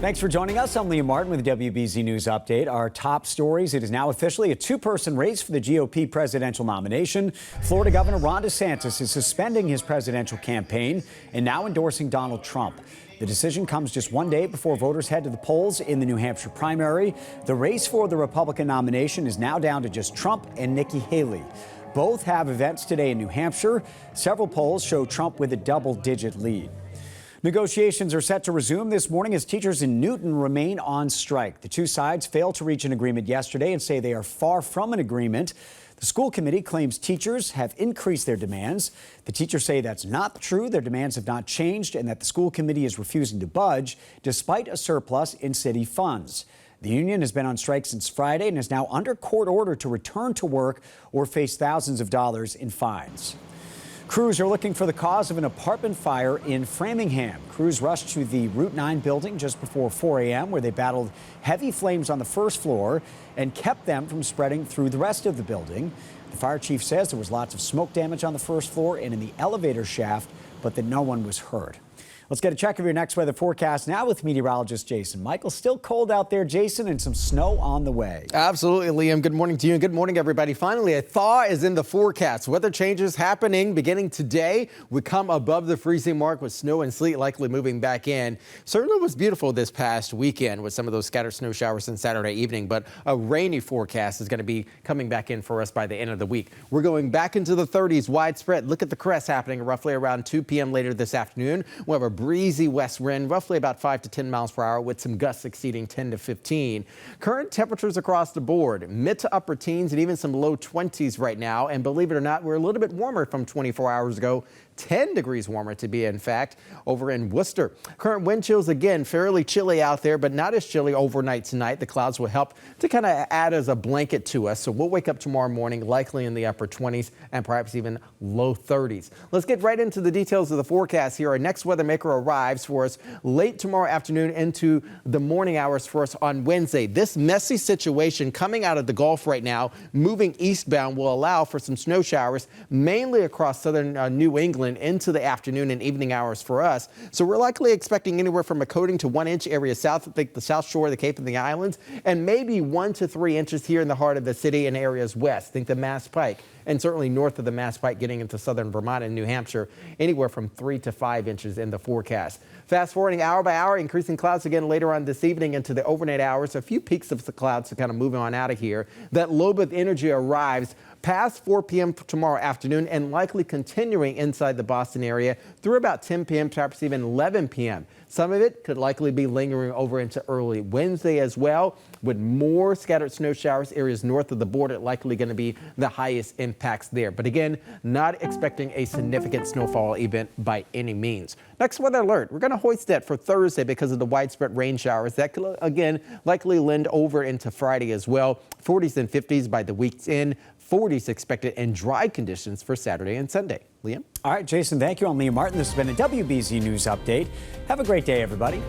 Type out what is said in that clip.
Thanks for joining us. I'm Liam Martin with the WBZ News Update. Our top stories. It is now officially a two-person race for the GOP presidential nomination. Florida Governor Ron DeSantis is suspending his presidential campaign and now endorsing Donald Trump. The decision comes just one day before voters head to the polls in the New Hampshire primary. The race for the Republican nomination is now down to just Trump and Nikki Haley. Both have events today in New Hampshire. Several polls show Trump with a double-digit lead. Negotiations are set to resume this morning as teachers in Newton remain on strike. The two sides failed to reach an agreement yesterday and say they are far from an agreement. The school committee claims teachers have increased their demands. The teachers say that's not true. Their demands have not changed and that the school committee is refusing to budge despite a surplus in city funds. The union has been on strike since Friday and is now under court order to return to work or face thousands of dollars in fines. Crews are looking for the cause of an apartment fire in Framingham. Crews rushed to the Route 9 building just before 4 a.m. where they battled heavy flames on the first floor and kept them from spreading through the rest of the building. The fire chief says there was lots of smoke damage on the first floor and in the elevator shaft, but that no one was hurt. Let's get a check of your next weather forecast now with meteorologist Jason Michael. Still cold out there, Jason, and some snow on the way. Absolutely, Liam. Good morning to you and good morning, everybody. Finally, a thaw is in the forecast. Weather changes happening beginning today. We come above the freezing mark with snow and sleet likely moving back in. Certainly was beautiful this past weekend with some of those scattered snow showers on Saturday evening, but a rainy forecast is going to be coming back in for us by the end of the week. We're going back into the 30s widespread. Look at the crest happening roughly around 2 p.m. later this afternoon. We'll have a breezy west wind, roughly about 5 to 10 miles per hour with some gusts exceeding 10 to 15. Current temperatures across the board, mid to upper teens and even some low 20s right now. And believe it or not, we're a little bit warmer from 24 hours ago. 10 degrees warmer to be in fact over in Worcester. Current wind chills again fairly chilly out there, but not as chilly overnight tonight. The clouds will help to kind of add as a blanket to us. So we'll wake up tomorrow morning likely in the upper 20s and perhaps even low 30s. Let's get right into the details of the forecast here. Our next weather maker arrives for us late tomorrow afternoon into the morning hours for us on Wednesday. This messy situation coming out of the Gulf right now, moving eastbound, will allow for some snow showers mainly across southern New England into the afternoon and evening hours for us. So we're likely expecting anywhere from a coating to 1 inch area south, I think the South Shore, the Cape and the Islands, and maybe 1 to 3 inches here in the heart of the city and areas west. Think the Mass Pike and certainly north of the Mass Pike getting into southern Vermont and New Hampshire, anywhere from 3 to 5 inches in the forecast. Fast forwarding hour by hour, increasing clouds again later on this evening into the overnight hours. A few peaks of the clouds to kind of moving on out of here. That lobe of energy arrives past 4 p.m. tomorrow afternoon and likely continuing inside the Boston area through about 10 p.m., perhaps even 11 p.m. Some of it could likely be lingering over into early Wednesday as well, with more scattered snow showers. Areas north of the border likely going to be the highest impacts there. But again, not expecting a significant snowfall event by any means. Next weather alert. We're going to hoist that for Thursday because of the widespread rain showers. That could, again, likely lend over into Friday as well. 40s and 50s by the week's end. 40s expected and dry conditions for Saturday and Sunday. Liam? All right, Jason, thank you. I'm Liam Martin. This has been a WBZ News Update. Have a great day, everybody.